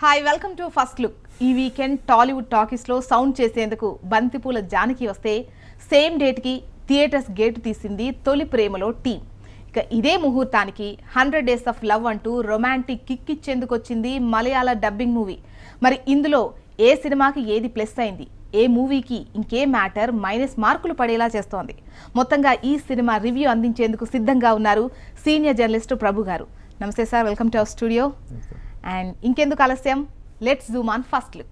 Hi welcome to first look. ఈ weekend Tollywood టాకీస్లో sound చేసేందుకు బంతిపూల జానకి వస్తే సేమ్ డేట్కి థియేటర్స్ గేటు తీసింది తొలి ప్రేమలో టీం. ఇక ఇదే ముహూర్తానికి 100 Days of Love అంటూ రొమాంటిక్ కిక్ ఇచ్చేందుకు వచ్చింది మలయాళ డబ్బింగ్ మూవీ. మరి ఇందులో ఏ సినిమాకి ఏది ప్లస్ అయింది, ఏ మూవీకి ఇంకే మ్యాటర్ మైనస్ మార్కులు పడేలా చేస్తోంది. మొత్తంగా ఈ సినిమా రివ్యూ అందించేందుకు సిద్ధంగా ఉన్నారు సీనియర్ జర్నలిస్టు ప్రభు గారు. నమస్తే sir, welcome to our studio. And ఇంకెందుకు ఆలస్యం, let's zoom on first look.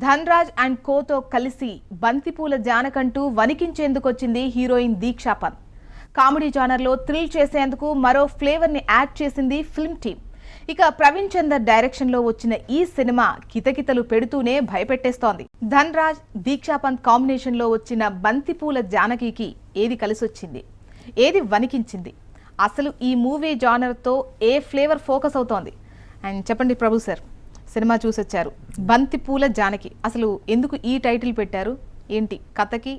Dhanraj and కోతో కలిసి బంతిపూల జానకంటూ వణికించేందుకు వచ్చింది హీరోయిన్ దీక్షా పంత్. కామెడీ జానర్లో థ్రిల్ చేసేందుకు మరో ఫ్లేవర్ని యాడ్ చేసింది ఫిల్మ్ టీమ్. ఇక ప్రవీణ్ చందర్ డైరెక్షన్లో వచ్చిన ఈ సినిమా కితకితలు పెడుతూనే భయపెట్టేస్తోంది. ధన్రాజ్ దీక్షా పంత్ కాంబినేషన్లో వచ్చిన బంతిపూల జానకికి ఏది కలిసొచ్చింది, ఏది వణికించింది, అసలు ఈ మూవీ జానర్తో ఏ ఫ్లేవర్ ఫోకస్ అవుతోంది? అండ్ చెప్పండి ప్రభు సార్, సినిమా చూసొచ్చారు, బంతిపూల జానకి అసలు ఎందుకు ఈ టైటిల్ పెట్టారు, ఏంటి కథకి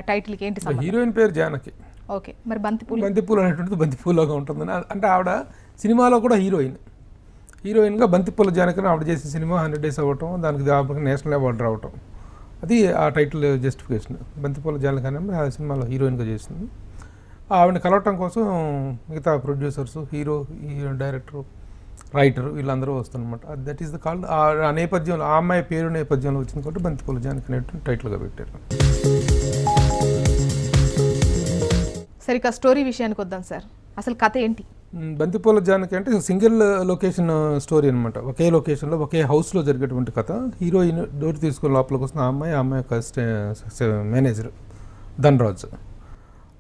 టైటిల్కి ఏంటి సంబంధం? హీరోయిన్ పేరు జానకి. ఓకే, మరి బంతిపూలు అనేటువంటిది బంతిపూలగా ఉంటుంది అంటే ఆవిడ సినిమాలో కూడా హీరోయిన్గా బంతిపూల జానకి ఆవిడ చేసిన సినిమా 100 Days అవ్వటం, దానికి నేషనల్ అవార్డు రావటం, అది ఆ టైటిల్ జస్టిఫికేషన్. బంతిపూల జానకి అనేది ఆ సినిమాలో హీరోయిన్గా చేసింది. ఆవిడని కలవటం కోసం మిగతా ప్రొడ్యూసర్స్, హీరో, డైరెక్టర్, రైటర్ వీళ్ళందరూ వస్తారనమాట. That is the call. ఆ నేపథ్యంలో ఆ అమ్మాయి పేరు నేపథ్యంలో వచ్చింది కాబట్టి బంతిపూల జానకి అనేటువంటి టైటిల్గా పెట్టారు. సరిగ్గా స్టోరీ విషయానికి వద్దాం సార్, అసలు కథ ఏంటి? బంతిపూల జానకి అంటే సింగిల్ లొకేషన్ స్టోరీ అనమాట. ఒకే లొకేషన్లో ఒకే హౌస్లో జరిగేటువంటి కథ. హీరోయిన్ డోర్ తీసుకుని లోపలికి వస్తున్న ఆ అమ్మాయి యొక్క మేనేజర్ ధన్రాజ్,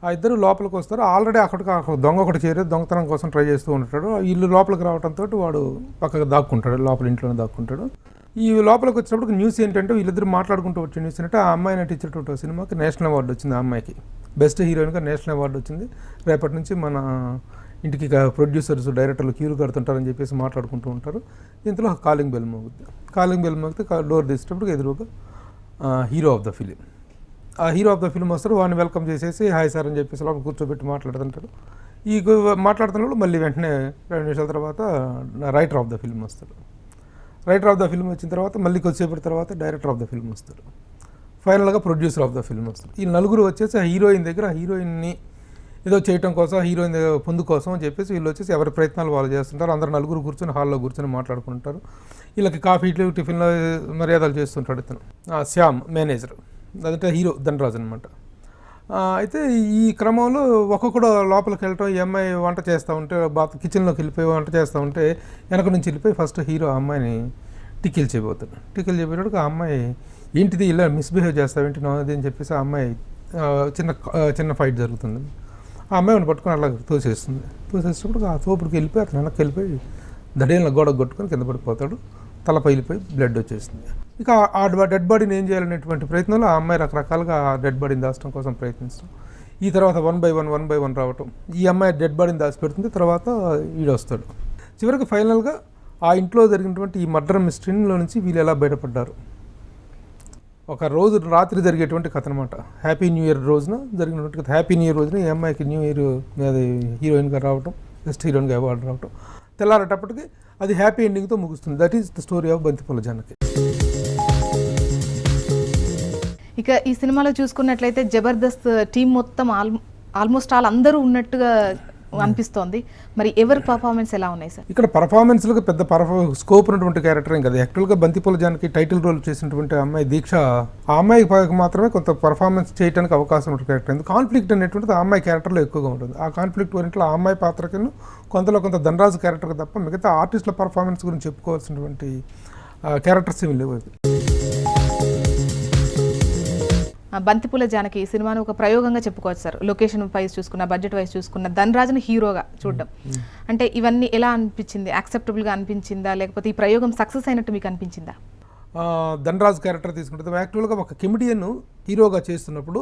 ఆ ఇద్దరు లోపలికి వస్తారు. ఆల్రెడీ అక్కడ దొంగ ఒకటి చేరి దొంగతనం కోసం ట్రై చేస్తూ ఉంటాడు. ఇల్లు లోపలికి రావడంతో వాడు పక్కకు దాక్కుంటాడు, లోపల ఇంట్లోనే దాక్కుంటాడు. ఈ లోపలికి వచ్చినప్పుడు న్యూస్ ఏంటంటే వీళ్ళిద్దరు మాట్లాడుకుంటూ వచ్చే న్యూస్ ఏంటంటే ఆ అమ్మాయి నటించేటువంటి సినిమాకి నేషనల్ అవార్డు వచ్చింది. ఆ అమ్మాయికి బెస్ట్ హీరోయిన్గా నేషనల్ అవార్డు వచ్చింది. రేపటి నుంచి మన ఇంటికి ప్రొడ్యూసర్స్, డైరెక్టర్లు క్యూలు కడుతుంటారని చెప్పేసి మాట్లాడుకుంటూ ఉంటారు. ఇంతలో కాలింగ్ బెల్ మోగితే డోర్ తీసేటప్పుడు ఎదురుగా హీరో ఆఫ్ ద ఫిలిం, ఆ హీరో ఆఫ్ ద ఫిల్మ్ వస్తారు. వాడిని వెల్కమ్ చేసేసి హాయ్ సార్ అని చెప్పేసి లోపల కూర్చోబెట్టి మాట్లాడుతుంటారు. ఈ మాట్లాడుతున్నప్పుడు మళ్ళీ వెంటనే 2 నిమిషాల తర్వాత రైటర్ ఆఫ్ ద ఫిల్మ్ వస్తారు. రైటర్ ఆఫ్ ద ఫిల్మ్ వచ్చిన తర్వాత మళ్ళీ కొద్దిసేపటి తర్వాత డైరెక్టర్ ఆఫ్ ద ఫిల్మ్ వస్తారు. ఫైనల్గా ప్రొడ్యూసర్ ఆఫ్ ద ఫిల్మ్ వస్తారు. ఈ నలుగురు వచ్చేసి ఆ హీరోయిన్ దగ్గర హీరోయిన్ని ఏదో చేయటం కోసం, హీరోయిన్ పొందు కోసం అని చెప్పేసి వీళ్ళు వచ్చేసి ఎవరి ప్రయత్నాలు వాళ్ళు చేస్తుంటారు. అందరు నలుగురు కూర్చొని హాల్లో కూర్చొని మాట్లాడుకుంటారు. వీళ్ళకి కాఫీలు, టిఫిన్లో మర్యాదలు చేస్తుంటాడు ఇతను శ్యామ్, మేనేజర్, అదంటే హీరో ధన్రాజ్ అనమాట. అయితే ఈ క్రమంలో ఒక్కొక్కడు లోపలికి వెళ్ళటం, ఈ అమ్మాయి వంట చేస్తూ ఉంటే కిచెన్లోకి వెళ్ళిపోయి వంట చేస్తూ ఉంటే వెనక నుంచి వెళ్ళిపోయి ఫస్ట్ హీరో ఆ అమ్మాయిని టికిల్ చేయబోతాడు. టికిల్ చేయబోయేటప్పుడు ఆ అమ్మాయి ఏంటిది ఇలా మిస్బిహేవ్ చేస్తావేంటి నాది అని చెప్పేసి ఆ అమ్మాయి చిన్న ఫైట్ జరుగుతుంది. ఆ అమ్మాయిని పట్టుకొని అలా తోసేసినప్పుడు ఆ తోపుడికి వెళ్ళిపోయి అతను వెనక్కి వెళ్ళిపోయి దడేళ్ళ గోడకు కొట్టుకొని కింద పడిపోతాడు. తల పగిలిపోయి బ్లడ్ వచ్చేస్తుంది. ఇక ఆ డెడ్ బాడీని ఏం చేయాలనేటువంటి ప్రయత్నంలో ఆ అమ్మాయి రకరకాలుగా ఆ డెడ్ బాడీని దాచడం కోసం ప్రయత్నిస్తాం. ఈ తర్వాత 1 by 1 రావటం, ఈ అమ్మాయి డెడ్ బాడీని దాచిపెడుతుంది. తర్వాత వీడు వస్తాడు. చివరికి ఫైనల్గా ఆ ఇంట్లో జరిగినటువంటి ఈ మర్డర్ మిస్టరీలో నుంచి వీళ్ళు ఎలా బయటపడ్డారు, ఒక రోజు రాత్రి జరిగేటువంటి కథ అనమాట. హ్యాపీ న్యూ ఇయర్ రోజున జరిగినటువంటి కథ. హ్యాపీ న్యూ ఇయర్ రోజున ఈ అమ్మాయికి న్యూ ఇయర్ అది హీరోయిన్గా రావటం, బెస్ట్ హీరోయిన్గా అవార్డు రావటం, తెల్లారేటప్పటికి అది హ్యాపీ ఎండింగ్తో ముగుస్తుంది. That is the story of బంతిపూల జానకి. ఇక ఈ సినిమాలో చూసుకున్నట్లయితే జబర్దస్త్ టీం మొత్తం ఆల్మోస్ట్ అందరూ ఉన్నట్టుగా అనిపిస్తోంది. మరి ఎవరి పర్ఫార్మెన్స్ ఎలా ఉన్నాయి సార్? ఇక్కడ పర్ఫార్మెన్స్లకు పెద్ద స్కోప్ ఉన్నటువంటి క్యారెక్టర్ ఏం కదా. యాక్చువల్గా బంతిపూల జానకి టైటిల్ రోల్ చేసినటువంటి అమ్మాయి దీక్ష, ఆ అమ్మాయికి మాత్రమే కొంత పర్ఫార్మెన్స్ చేయడానికి అవకాశం ఉంటుంది క్యారెక్టర్. ఎందుకు కాన్ఫ్లిక్ట్ అనేటువంటిది ఆ అమ్మాయి క్యారెక్టర్లో ఎక్కువగా ఉంటుంది. ఆ కాన్ఫ్లిక్ట్ ఓరియంట్లో ఆ అమ్మాయి పాత్రకి కొంత ధనరాజు క్యారెక్టర్ తప్ప మిగతా ఆర్టిస్టుల పర్ఫార్మెన్స్ గురించి చెప్పుకోవాల్సినటువంటి క్యారెక్టర్స్ ఏమి లేవు. బంతిపూల జానకి ఈ సినిమాను ఒక ప్రయోగంగా చెప్పుకోవచ్చు సార్. లొకేషన్ వైజ్ చూసుకున్న, బడ్జెట్ వైజ్ చూసుకున్న, ధనరాజుని హీరోగా చూడడం అంటే ఇవన్నీ ఎలా అనిపించింది? యాక్సెప్టబుల్గా అనిపించిందా, లేకపోతే ఈ ప్రయోగం సక్సెస్ అయినట్టు మీకు అనిపించిందా? ధనరాజ్ క్యారెక్టర్ తీసుకుంటే యాక్చువల్గా ఒక కమెడియన్ హీరోగా చేస్తున్నప్పుడు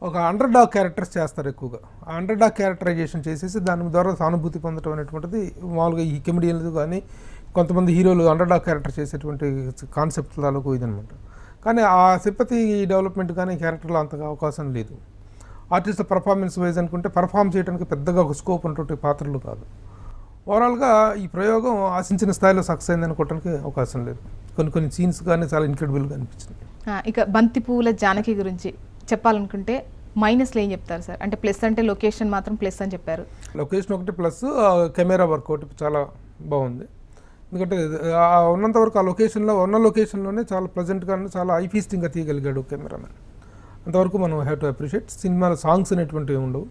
ఒక అండర్ డాగ్ క్యారెక్టర్స్ చేస్తారు ఎక్కువగా. ఆ అండర్ డాగ్ క్యారెక్టరైజేషన్ చేసేసి దాని ద్వారా సానుభూతి పొందడం అనేటువంటిది మామూలుగా ఈ కమెడియన్లు కానీ కొంతమంది హీరోలు అండర్ డాగ్ క్యారెక్టర్ చేసేటువంటి కాన్సెప్ట్ తాలూకు ఇదనమాట. కానీ ఆ సింపతి డెవలప్మెంట్ కానీ క్యారెక్టర్లో అంతగా అవకాశం లేదు. ఆర్టిస్ట్ పర్ఫార్మెన్స్ వైజ్ అనుకుంటే పర్ఫామ్ చేయడానికి పెద్దగా ఒక స్కోప్ ఉన్నటువంటి పాత్రలు కాదు. ఓవరాల్గా ఈ ప్రయోగం ఆశించిన స్థాయిలో సక్సెస్ అయింది అనుకోవడానికి అవకాశం లేదు. కొన్ని సీన్స్ కానీ చాలా ఇన్క్రెడిబుల్గా అనిపించింది. ఇక బంతిపూల జానకి గురించి చెప్పాలనుకుంటే మైనస్లో ఏం చెప్తారు సార్? అంటే ప్లస్ అంటే లొకేషన్ మాత్రం ప్లస్ అని చెప్పారు. లొకేషన్ ఒకటి ప్లస్, కెమెరా వర్క్ ఒకటి చాలా బాగుంది. ఎందుకంటే ఉన్నంత వరకు ఆ లొకేషన్లోనే చాలా ప్లెజెంట్గా చాలా ఐ ఫీస్టింగ్గా తీయగలిగాడు కెమెరామెన్. అంతవరకు మనం హ్యావ్ టు అప్రిషియేట్. సినిమాలో సాంగ్స్ అనేటువంటివి ఉండవు,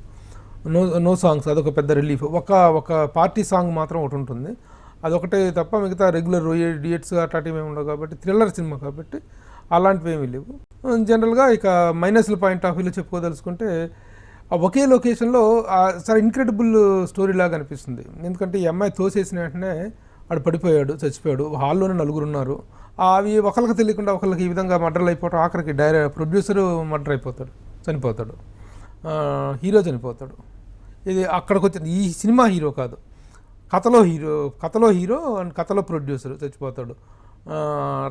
నో సాంగ్స్, అదొక పెద్ద రిలీఫ్. ఒక పార్టీ సాంగ్ మాత్రం ఒకటి ఉంటుంది, అదొకటే తప్ప మిగతా రెగ్యులర్ డియట్స్ అట్లాంటివి ఏమి ఉండవు. కాబట్టి థ్రిల్లర్ సినిమా కాబట్టి అలాంటివి ఏమీ లేవు. జనరల్గా ఇక మైనస్ల పాయింట్ ఆఫ్ వ్యూలో చెప్పుకోదలుచుకుంటే ఒకే లొకేషన్లో చాలా ఇన్క్రెడిబుల్ స్టోరీ లాగా అనిపిస్తుంది. ఎందుకంటే ఈ అమ్మాయి తోసేసిన వెంటనే వాడు పడిపోయాడు, చచ్చిపోయాడు. హాల్లోనే 4 ఉన్నారు. అవి ఒకరికి తెలియకుండా ఒకరికి ఈ విధంగా మర్డర్లు అయిపోవడం, ఆఖరికి ప్రొడ్యూసరు మర్డర్ అయిపోతాడు, చనిపోతాడు, హీరో చనిపోతాడు. ఇది అక్కడికి వచ్చింది. ఈ సినిమా హీరో కాదు, కథలో హీరో అండ్ కథలో ప్రొడ్యూసర్ చచ్చిపోతాడు,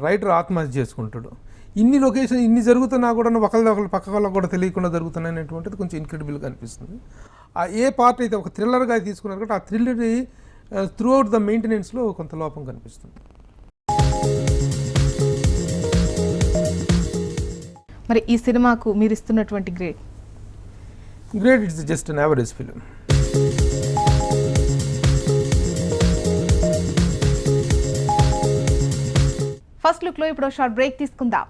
రైటర్ ఆత్మహత్య చేసుకుంటాడు. ఇన్ని లొకేషన్ ఇన్ని జరుగుతున్నా కూడా ఒకళ్ళు పక్క వాళ్ళకి కూడా తెలియకుండా జరుగుతున్నాయి అనేటువంటిది కొంచెం ఇన్క్రెడిబుల్గా అనిపిస్తుంది. ఏ పార్ట్ అయితే ఒక థ్రిల్లర్గా తీసుకున్నారు కాబట్టి ఆ థ్రిల్లర్ త్రూ అవుట్ ద మెయింటెనెన్స్లో కొంత లోపం కనిపిస్తుంది. మరి ఈ సినిమాకు మీరు ఇస్తున్నటువంటి grade? It's just an average film. First లుక్లో ఇప్పుడు షార్ట్ బ్రేక్ తీసుకుందాం.